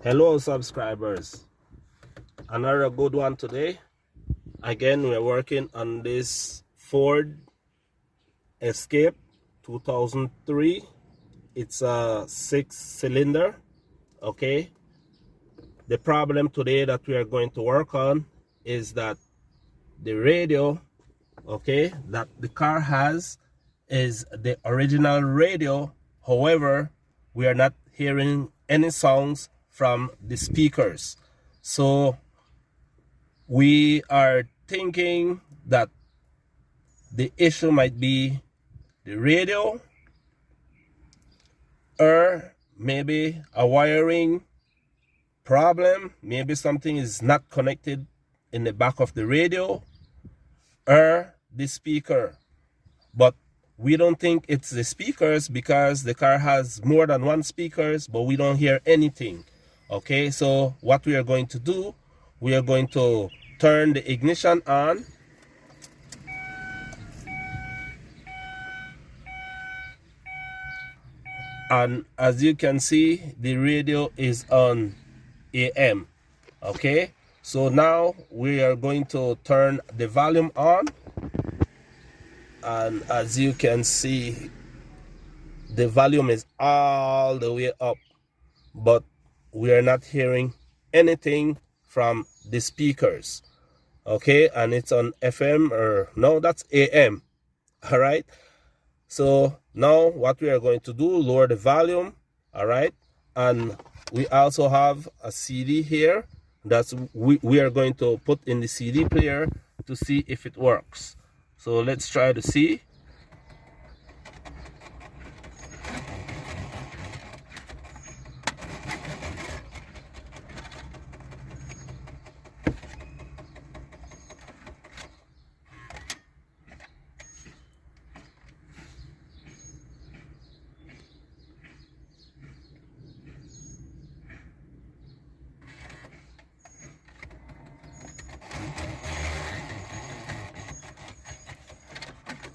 Hello subscribers, another good one today. Again, we're working on this Ford Escape 2003. It's a 6-cylinder. Okay, the problem today that we are going to work on is that the radio, okay, that the car has is the original radio. However, we are not hearing any sounds from the speakers. So we are thinking that the issue might be the radio, or maybe a wiring problem. Maybe something is not connected in the back of the radio or the speaker. But we don't think it's the speakers because the car has more than one speakers, but we don't hear anything. Okay, so what we are going to do, we are going to turn the ignition on. And as you can see, the radio is on AM. Okay, so now we are going to turn the volume on. And as you can see, the volume is all the way up, but we are not hearing anything from the speakers. Okay, and it's on FM, or no, that's AM. All right, so now what we are going to do, lower the volume. All right, and we also have a CD here that's we are going to put in the CD player to see if it works. So let's try to see.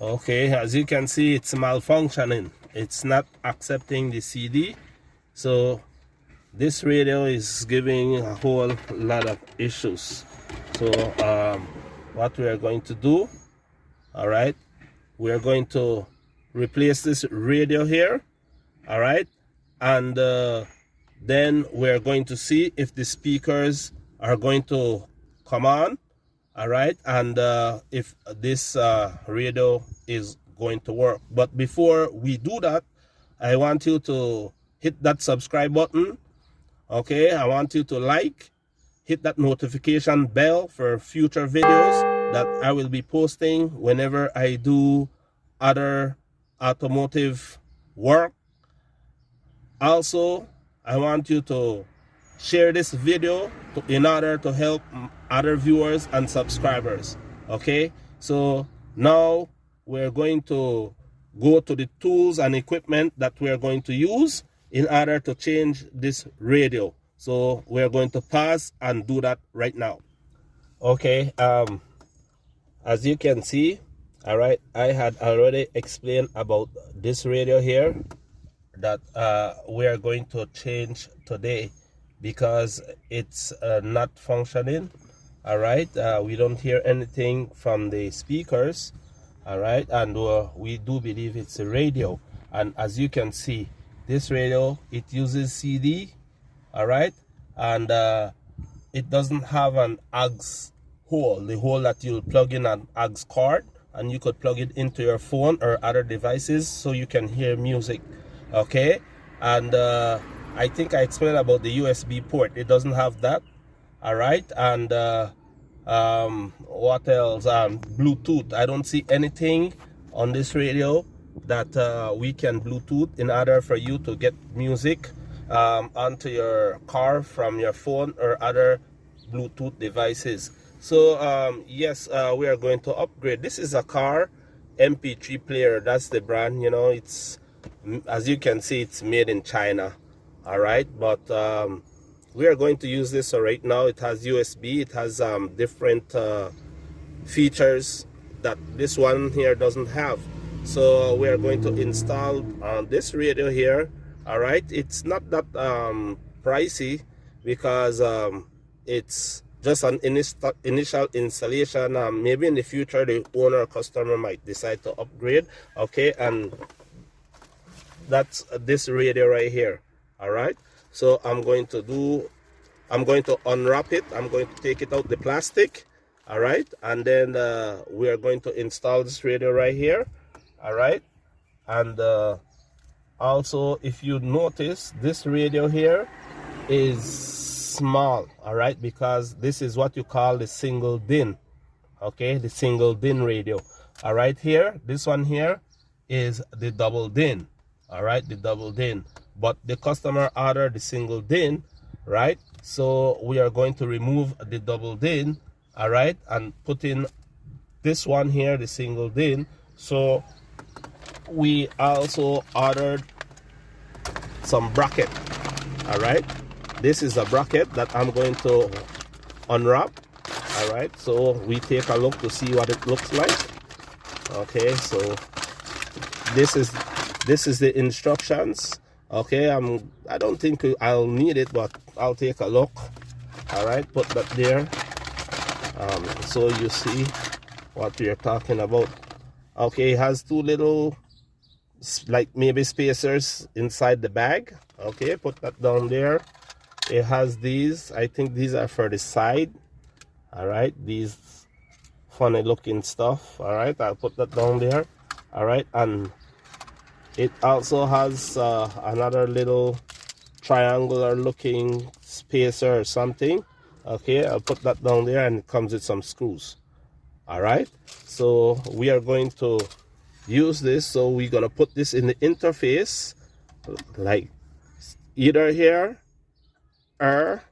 Okay, as you can see, it's malfunctioning. It's not accepting the CD. So this radio is giving a whole lot of issues. So what we are going to do, all right, we are going to replace this radio here, all right, and then we're going to see if the speakers are going to come on. All right, and if this radio is going to work. But before we do that, I want you to hit that subscribe button. Okay, I want you to hit that notification bell for future videos that I will be posting whenever I do other automotive work. Also, I want you to share this video in order to help other viewers and subscribers. Okay, so now we're going to go to the tools and equipment that we're going to use in order to change this radio. So we're going to pause and do that right now. Okay, as you can see, all right, I had already explained about this radio here that we are going to change today because it's not functioning. All right, we don't hear anything from the speakers. All right, and we do believe it's a radio. And as you can see, this radio, it uses CD. All right, and it doesn't have an AUX hole, the hole that you'll plug in an AUX cord, and you could plug it into your phone or other devices so you can hear music. Okay, and I think I explained about the USB port. It doesn't have that. All right, and what else? Bluetooth. I don't see anything on this radio that we can Bluetooth in order for you to get music onto your car from your phone or other Bluetooth devices. So yes, we are going to upgrade. This is a car MP3 player. That's the brand. You know, it's, as you can see, it's made in China. All right, but we are going to use this. So right now it has USB. It has different features that this one here doesn't have. So we are going to install this radio here. All right, it's not that pricey. because it's just an initial installation. Maybe in the future the owner or customer might decide to upgrade. Okay, and that's this radio right here. All right, so I'm going to unwrap it. I'm going to take it out the plastic. All right, and then we are going to install this radio right here. All right, and also, if you notice, this radio here is small, all right, because this is what you call the single DIN. Okay, the single DIN radio. All right, here, this one here is the double DIN. All right, the double DIN, but the customer ordered the single DIN, right? So we are going to remove the double DIN, all right, and put in this one here, the single DIN. So we also ordered some bracket. All right, this is a bracket that I'm going to unwrap. All right, so we take a look to see what it looks like. Okay, so this is the instructions. Okay, I don't think I'll need it, but I'll take a look. All right, put that there, so you see what we are talking about. Okay, it has two little, like maybe spacers inside the bag. Okay, put that down there. It has these, I think these are for the side. All right, these funny looking stuff. All right, I'll put that down there. All right, and it also has another little triangular looking spacer or something. Okay, I'll put that down there, and it comes with some screws. All right, so we are going to use this. So we're gonna put this in the interface, like either here or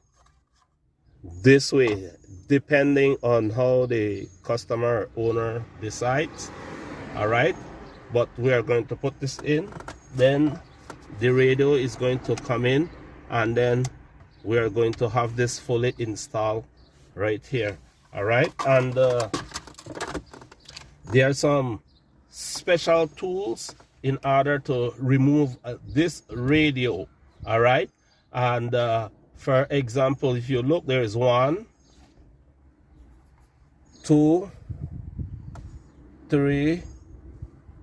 this way, depending on how the customer or owner decides. All right, but we are going to put this in, then the radio is going to come in, and then we are going to have this fully installed right here. All right, and there are some special tools in order to remove this radio. All right, and for example, if you look, there is 1, 2, 3,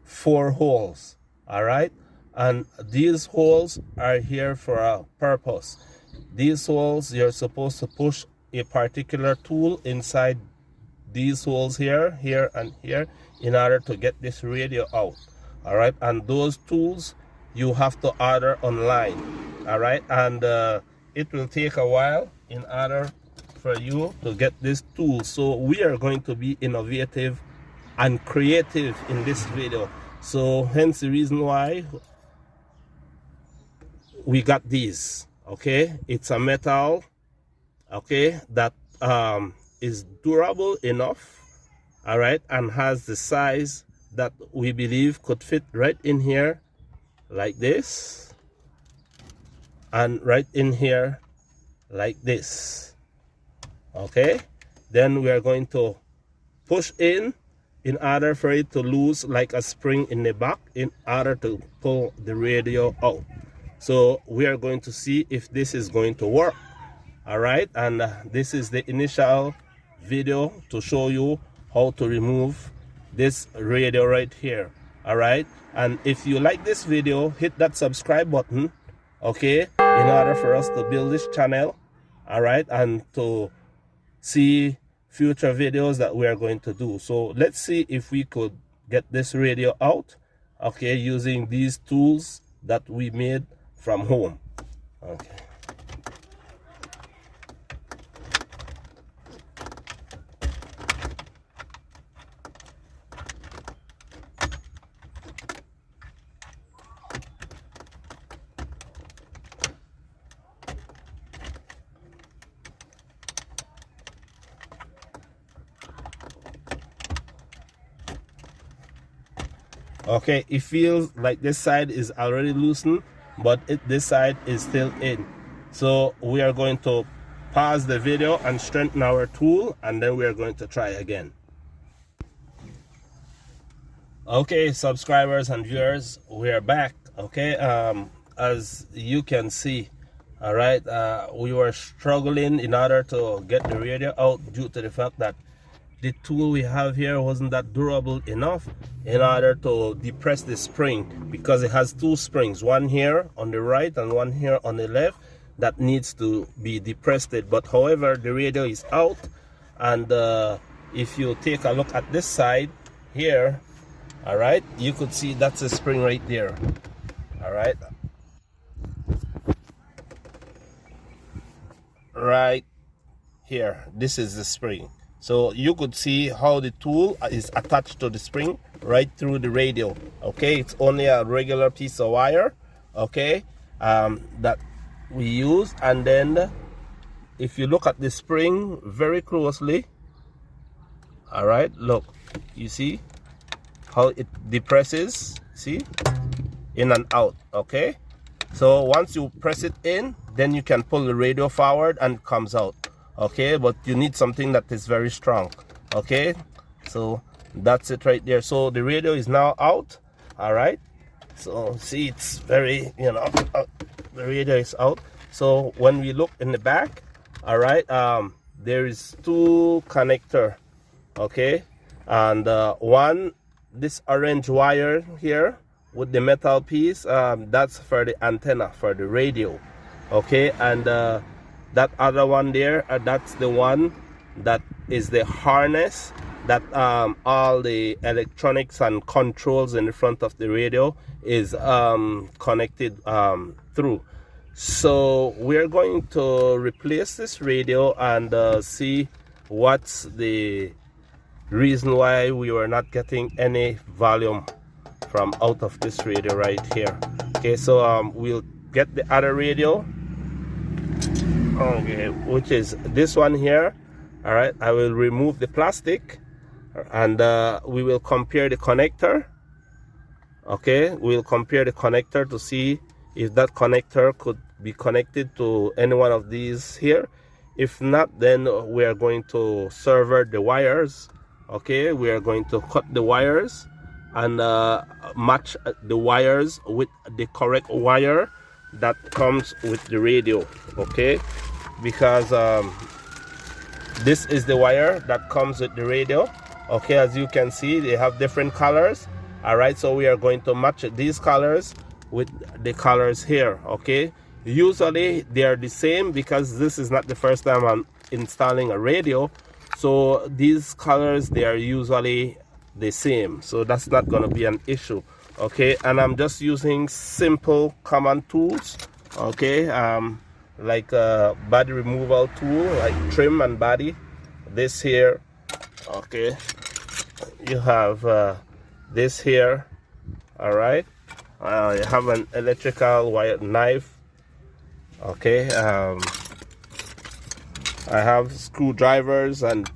4 holes. All right, and these holes are here for a purpose. These holes, you're supposed to push a particular tool inside these holes here, here, and here, in order to get this radio out. All right, and those tools you have to order online. All right, and it will take a while in order for you to get this tool. So we are going to be innovative and creative in this video. So hence the reason why we got these. Okay, it's a metal, okay, that is durable enough, all right, and has the size that we believe could fit right in here like this, and right in here like this. Okay, then we are going to push in order for it to loose like a spring in the back in order to pull the radio out. So we are going to see if this is going to work. All right, and this is the initial video to show you how to remove this radio right here. All right, and if you like this video, hit that subscribe button, okay, in order for us to build this channel. All right, and to see future videos that we are going to do. So let's see if we could get this radio out, okay, using these tools that we made from home. Okay. Okay, it feels like this side is already loosened, but this side is still in. So we are going to pause the video and strengthen our tool, and then we are going to try again. Okay, subscribers and viewers, we are back. Okay, as you can see, All right, we were struggling in order to get the radio out due to the fact that the tool we have here wasn't that durable enough in order to depress the spring, because it has two springs, one here on the right and one here on the left, that needs to be depressed. But however, the radio is out, and if you take a look at this side here, all right, you could see that's a spring right there. All right, right here, this is the spring. So you could see how the tool is attached to the spring right through the radio. Okay, it's only a regular piece of wire, okay, that we use. And then if you look at the spring very closely, all right, look, you see how it depresses, see, in and out. Okay, so once you press it in, then you can pull the radio forward and it comes out. Okay, but you need something that is very strong. Okay, so that's it right there. So the radio is now out. All right, so see, it's very, you know, the radio is out. So when we look in the back, all right, there is two connector, okay, and one, this orange wire here with the metal piece, that's for the antenna for the radio. Okay, and that other one there, that's the one that is the harness that all the electronics and controls in the front of the radio is connected through. So we're going to replace this radio and see what's the reason why we were not getting any volume from out of this radio right here. Okay, so we'll get the other radio, okay, which is this one here. All right, I will remove the plastic and we will compare the connector. Okay, we'll compare the connector to see if that connector could be connected to any one of these here. If not, then we are going to sever the wires. Okay, we are going to cut the wires and match the wires with the correct wire that comes with the radio. Okay, because this is the wire that comes with the radio. Okay, as you can see, they have different colors. All right, so we are going to match these colors with the colors here. Okay, usually they are the same because this is not the first time I'm installing a radio, so these colors, they are usually the same, so that's not going to be an issue. Okay, and I'm just using simple common tools. Okay, like a body removal tool, like trim and body. This here, okay, you have this here. All right, you have an electrical wire knife. Okay, I have screwdrivers and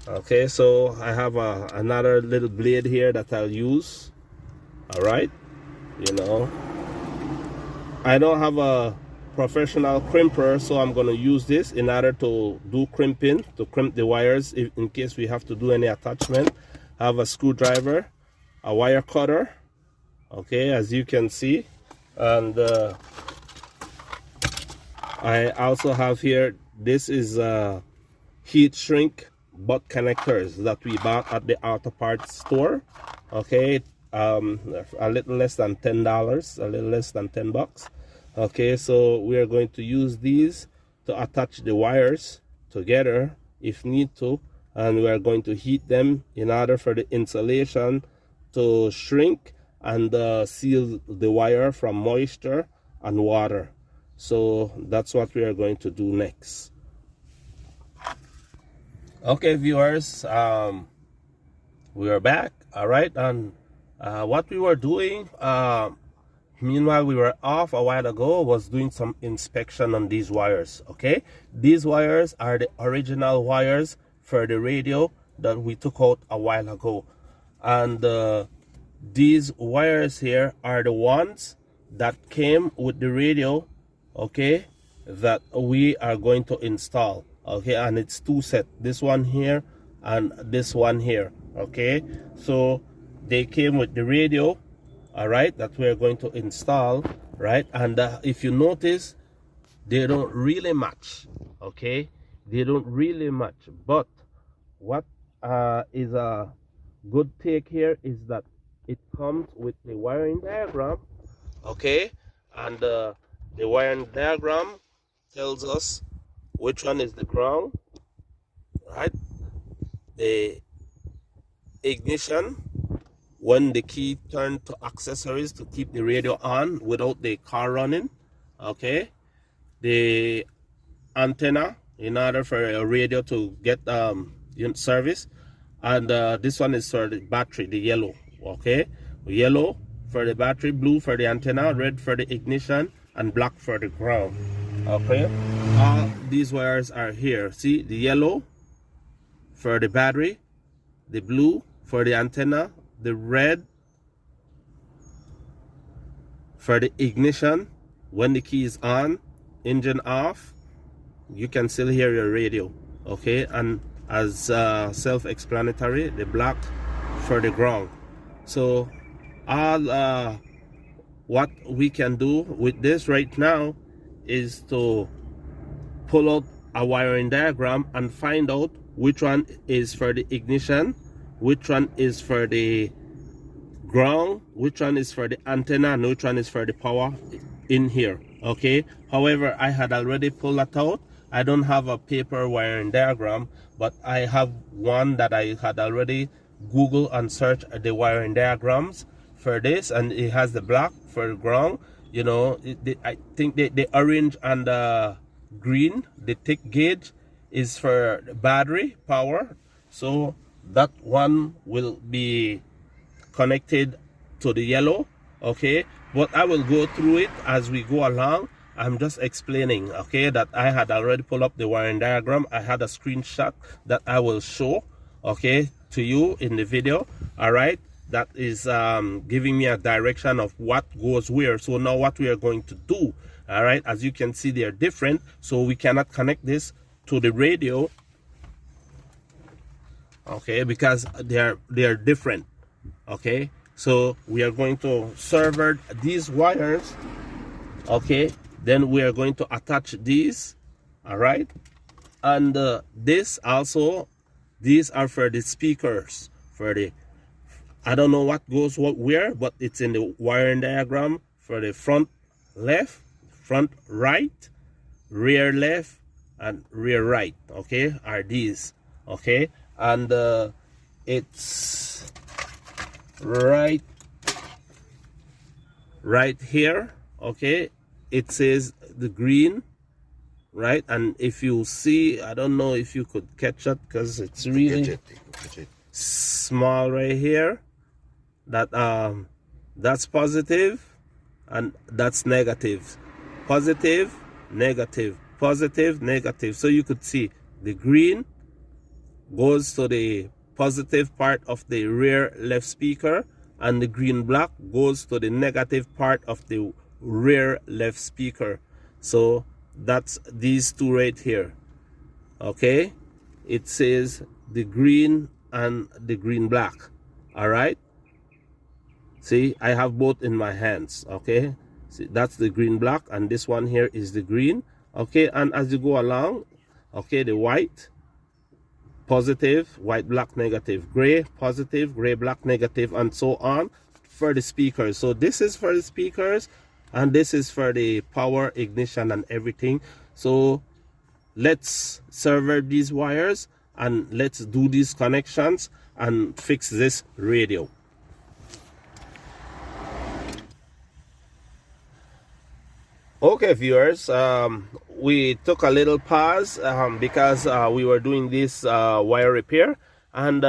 okay, so I have another little blade here that I'll use. All right, you know, I don't have a professional crimper, so I'm going to use this in order to do crimping, to crimp the wires in case we have to do any attachment. I have a screwdriver, a wire cutter, okay, as you can see, and I also have here, this is heat shrink butt connectors that we bought at the auto parts store. Okay, a little less than $10, a little less than 10 bucks. Okay, so we are going to use these to attach the wires together if need to, and we are going to heat them in order for the insulation to shrink and seal the wire from moisture and water. So that's what we are going to do next. Okay, viewers, we are back. All right, and what we were doing meanwhile we were off a while ago was doing some inspection on these wires. Okay, these wires are the original wires for the radio that we took out a while ago, and these wires here are the ones that came with the radio, okay, that we are going to install. Okay, and it's two sets, this one here and this one here. Okay, so they came with the radio, all right, that we're going to install, right? And if you notice, they don't really match, okay? They don't really match. But what is a good take here is that it comes with the wiring diagram, okay? And the wiring diagram tells us which one is the ground, right? The ignition, when the key turned to accessories to keep the radio on without the car running, okay? The antenna in order for a radio to get service, and this one is for the battery, the yellow, okay? Yellow for the battery, blue for the antenna, red for the ignition, and black for the ground, okay? All these wires are here. See, the yellow for the battery, the blue for the antenna, the red for the ignition. When the key is on, engine off, you can still hear your radio, okay? And as self-explanatory, the black for the ground. So all what we can do with this right now is to pull out a wiring diagram and find out which one is for the ignition, which one is for the ground, which one is for the antenna, and which one is for the power in here, okay? However, I had already pulled that out. I don't have a paper wiring diagram, but I have one that I had already Googled and searched the wiring diagrams for this, and it has the black for the ground. You know, I think the orange and the green, the thick gauge, is for battery power. So that one will be connected to the yellow, okay? But I will go through it as we go along. I'm just explaining, okay, that I had already pulled up the wiring diagram. I had a screenshot that I will show, okay, to you in the video, all right? That is giving me a direction of what goes where. So now what we are going to do, all right, as you can see, they're different, so we cannot connect this to the radio, okay, because they're different, okay? So we are going to sever these wires, okay? Then we are going to attach these, all right? And this also, these are for the speakers, for the, I don't know what goes where, but it's in the wiring diagram for the front left, front right, rear left, and rear right, okay, are these, okay? And it's right here, okay? It says the green, right? And if you see, I don't know if you could catch it because it's really small right here, that that's positive and that's negative. Positive, negative, positive, negative. So you could see the green goes to the positive part of the rear left speaker, and the green black goes to the negative part of the rear left speaker. So that's these two right here, okay? It says the green and the green black, all right? See, I have both in my hands, okay? See, that's the green black, and this one here is the green, okay? And as you go along, okay, the white, positive, white, black, negative, gray, positive, gray, black, negative, and so on for the speakers. So this is for the speakers, and this is for the power, ignition, and everything. So let's sever these wires and let's do these connections and fix this radio. Okay, viewers, we took a little pause because we were doing this wire repair, and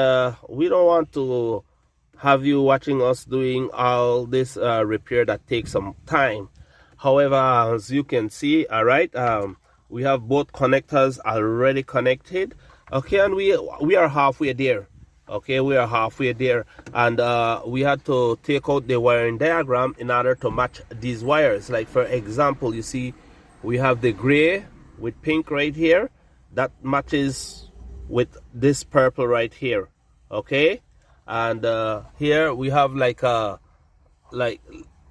we don't want to have you watching us doing all this repair that takes some time. However, as you can see, all right, we have both connectors already connected, okay, and we are halfway there. Okay, we are halfway there, and we had to take out the wiring diagram in order to match these wires. Like, for example, you see we have the gray with pink right here that matches with this purple right here, okay? And here we have like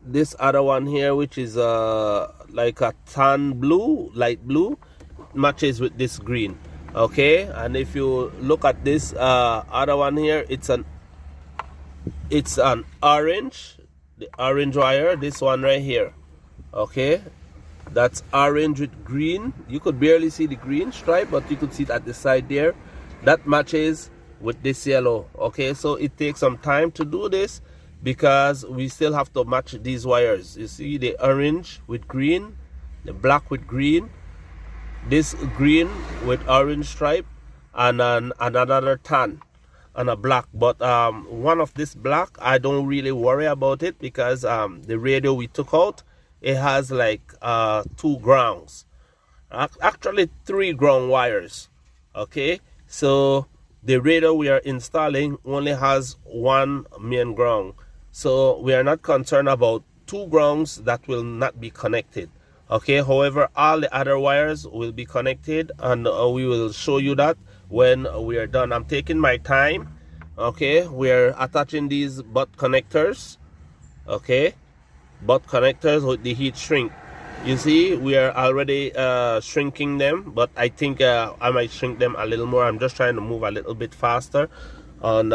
this other one here, which is like a tan blue, light blue, matches with this green. Okay, and if you look at this other one here, it's an orange, the orange wire, this one right here. Okay, that's orange with green. You could barely see the green stripe, but you could see it at the side there. That matches with this yellow. Okay, so it takes some time to do this because we still have to match these wires. You see the orange with green, the black with green, this green with orange stripe, and another tan and a black. But one of this black, I don't really worry about it because the radio we took out, it has like 2 grounds, actually 3 ground wires. Okay, so the radio we are installing only has 1 main ground, so we are not concerned about 2 grounds that will not be connected. Okay, however, all the other wires will be connected, and we will show you that when we are done. I'm taking my time. Okay, we are attaching these butt connectors. Okay, butt connectors with the heat shrink. You see, we are already shrinking them, but I think I might shrink them a little more. I'm just trying to move a little bit faster on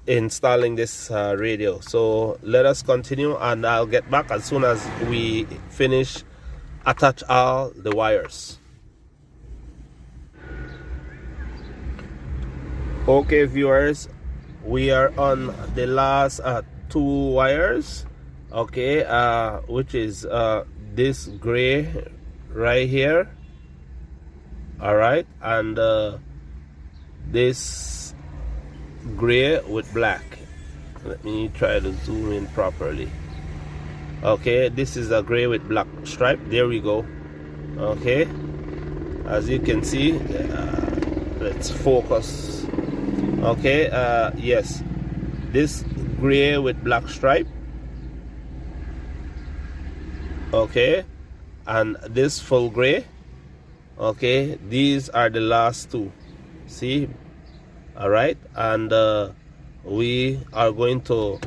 installing this radio. So let us continue, and I'll get back as soon as we finish attach all the wires. Okay, viewers, we are on the last 2 wires. Okay, which is this gray right here. All right, and this gray with black. Let me try to zoom in properly. Okay, this is a gray with black stripe. There we go. Okay, as you can see, let's focus. Okay, yes, this gray with black stripe. Okay, and this full gray. Okay, these are the last 2. See, all right, and we are going to,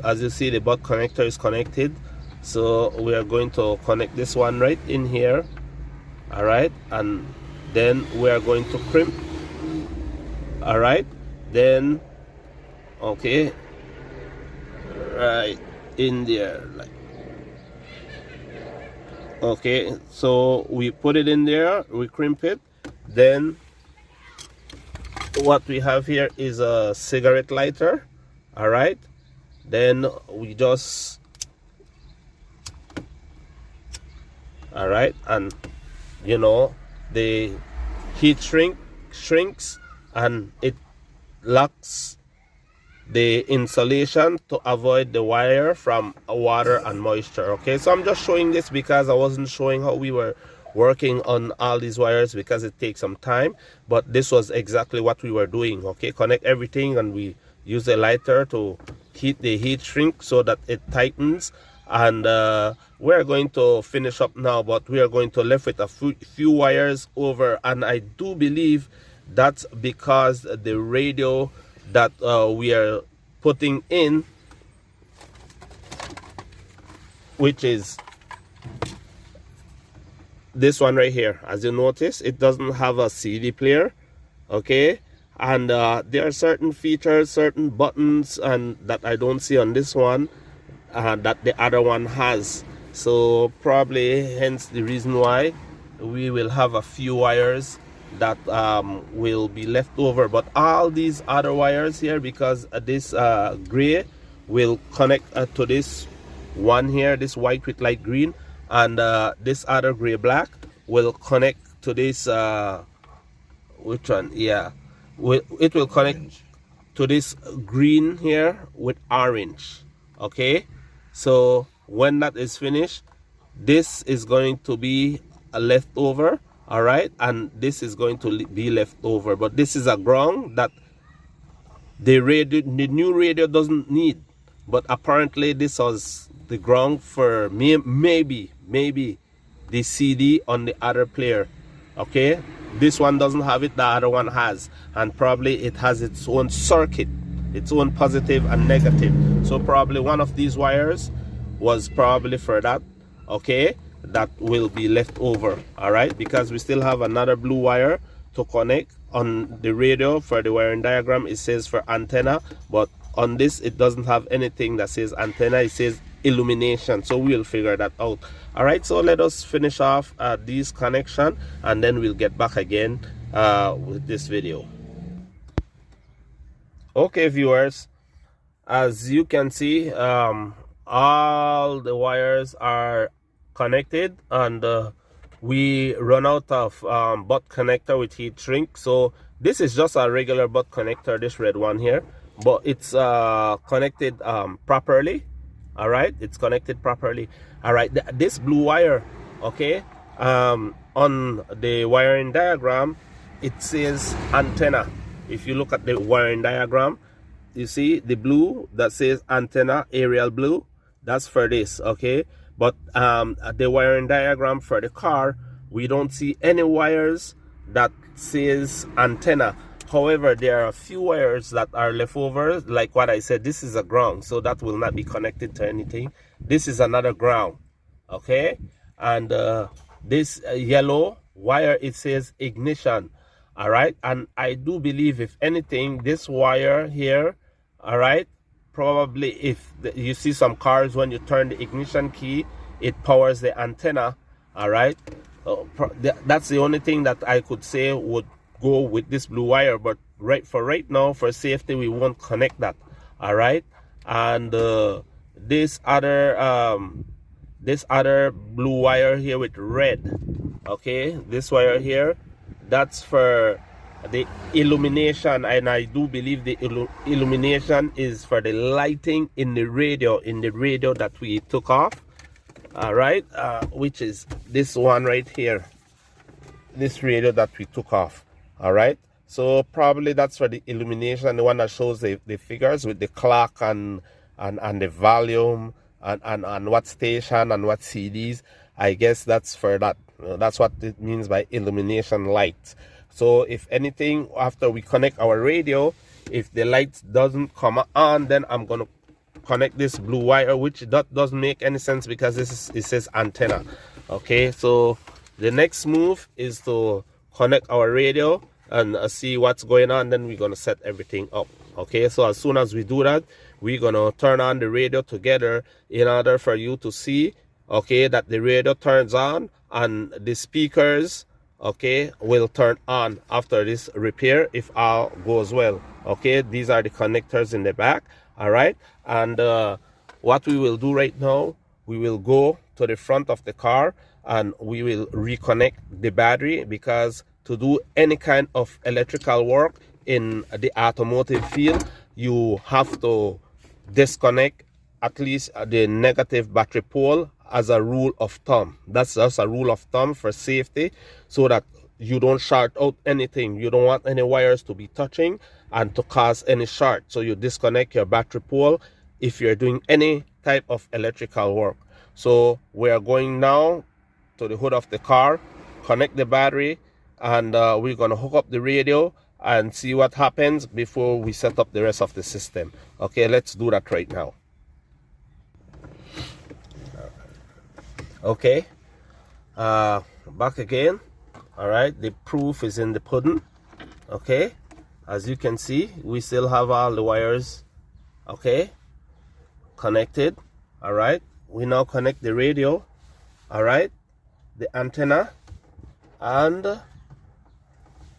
as you see, the butt connector is connected. So we are going to connect this one right in here. All right, and then we are going to crimp. All right, then okay, right in there, like, okay, so we put it in there, we crimp it. Then what we have here is a cigarette lighter. All right, then we just, all right, and you know, the heat shrinks and it locks the insulation to avoid the wire from water and moisture. Okay, so I'm just showing this because I wasn't showing how we were working on all these wires because it takes some time, but this was exactly what we were doing. Okay, connect everything, and we use a lighter to heat the heat shrink so that it tightens. And we're going to finish up now, but we are going to left with a few wires over, and I do believe that's because the radio that we are putting in, which is this one right here, as you notice, it doesn't have a CD player. Okay, and there are certain features, certain buttons, and that I don't see on this one that the other one has. So probably hence the reason why we will have a few wires that will be left over. But all these other wires here, because this gray will connect to this one here, this white with light green, and this other gray black will connect to this which one? Yeah, it will connect to this green here with orange. Okay, so when that is finished, this is going to be a leftover. All right, and this is going to be left over, but this is a ground that the new radio doesn't need. But apparently this was the ground for maybe the CD on the other player. Okay, this one doesn't have it, the other one has, and probably it has its own circuit. its own positive and negative. So probably one of these wires was probably for that, okay, that will be left over. All right, because we still have another blue wire to connect. On the radio for the wiring diagram it says for antenna, but on this it doesn't have anything that says antenna, it says illumination. So we'll figure that out. All right, so let us finish off these connection, and then we'll get back again with this video. Okay viewers, as you can see, all the wires are connected, and we run out of butt connector with heat shrink. So this is just a regular butt connector, this red one here, but it's connected properly. All right, it's connected properly. All right, this blue wire, okay, on the wiring diagram it says antenna. If you look at the wiring diagram, you see the blue that says antenna, aerial blue, that's for this, okay. But the wiring diagram for the car, we don't see any wires that says antenna. However, there are a few wires that are left over. Like what I said, this is a ground, so that will not be connected to anything. This is another ground, okay. And this yellow wire, it says ignition. All right, and I do believe, if anything, this wire here, all right, probably if you see some cars, when you turn the ignition key, it powers the antenna. All right, that's the only thing that I could say would go with this blue wire. But right now, for safety, we won't connect that. All right, and this other blue wire here with red, okay, this wire here, that's for the illumination, and I do believe the illumination is for the lighting in the radio that we took off. All right, which is this one right here, this radio that we took off. All right, so probably that's for the illumination, the one that shows the figures with the clock and the volume and what station and what CDs. I guess that's for that. That's what it means by illumination light. So if anything, after we connect our radio, if the light doesn't come on, then I'm going to connect this blue wire, which that doesn't make any sense because it says antenna. Okay, so the next move is to connect our radio and see what's going on. Then we're going to set everything up. Okay, so as soon as we do that, we're going to turn on the radio together in order for you to see, okay, that the radio turns on and the speakers, okay, will turn on after this repair if all goes well. Okay, these are the connectors in the back. All right, and what we will do right now, we will go to the front of the car and we will reconnect the battery, because to do any kind of electrical work in the automotive field, you have to disconnect at least the negative battery pole, as a rule of thumb. That's just a rule of thumb for safety, so that you don't short out anything. You don't want any wires to be touching and to cause any short. So you disconnect your battery pole if you're doing any type of electrical work. So we are going now to the hood of the car, connect the battery, and we're going to hook up the radio and see what happens before we set up the rest of the system. Okay, let's do that right now. Okay, back again. All right, the proof is in the pudding. Okay, as you can see, we still have all the wires, okay, connected. All right, we now connect the radio, all right, the antenna, and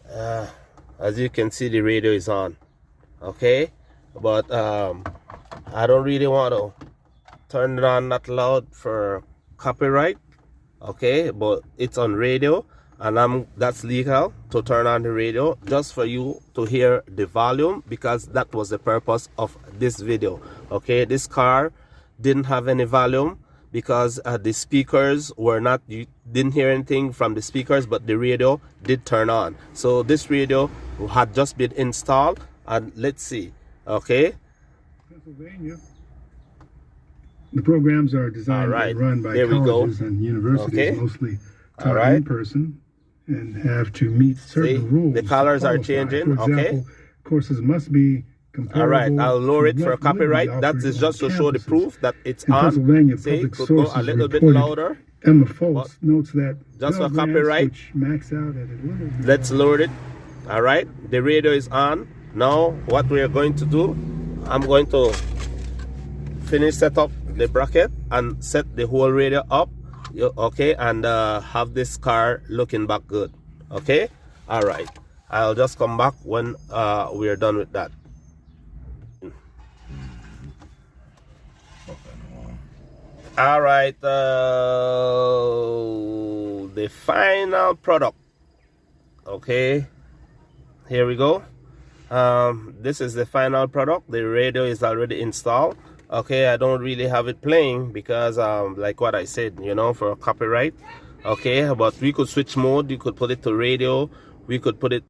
as you can see, the radio is on. Okay, but I don't really want to turn it on that loud for copyright, okay, but it's on radio, and that's legal to turn on the radio just for you to hear the volume, because that was the purpose of this video. Okay, this car didn't have any volume because the speakers were not, you didn't hear anything from the speakers, but the radio did turn on. So this radio had just been installed, and let's see. Okay, Pennsylvania. The programs are designed and run by colleges and universities, mostly taught in person, and have to meet certain rules. The colors are changing. For example, courses must be All right, I'll lower it for copyright. That is just to show the proof that it's on. See, could go a little bit louder. Emma Foltz notes that just for copyright, max out at a little. Let's lower it. All right, the radio is on. Now, what we are going to do, I'm going to finish set up the bracket and set the whole radio up. Okay, and have this car looking back good. Okay, all right. I'll just come back when we are done with that. All right, the final product. Okay, here we go. This is the final product. The radio is already installed. Okay, I don't really have it playing because like what I said, you know, for copyright. Okay, but we could switch mode. You could put it to radio. We could put it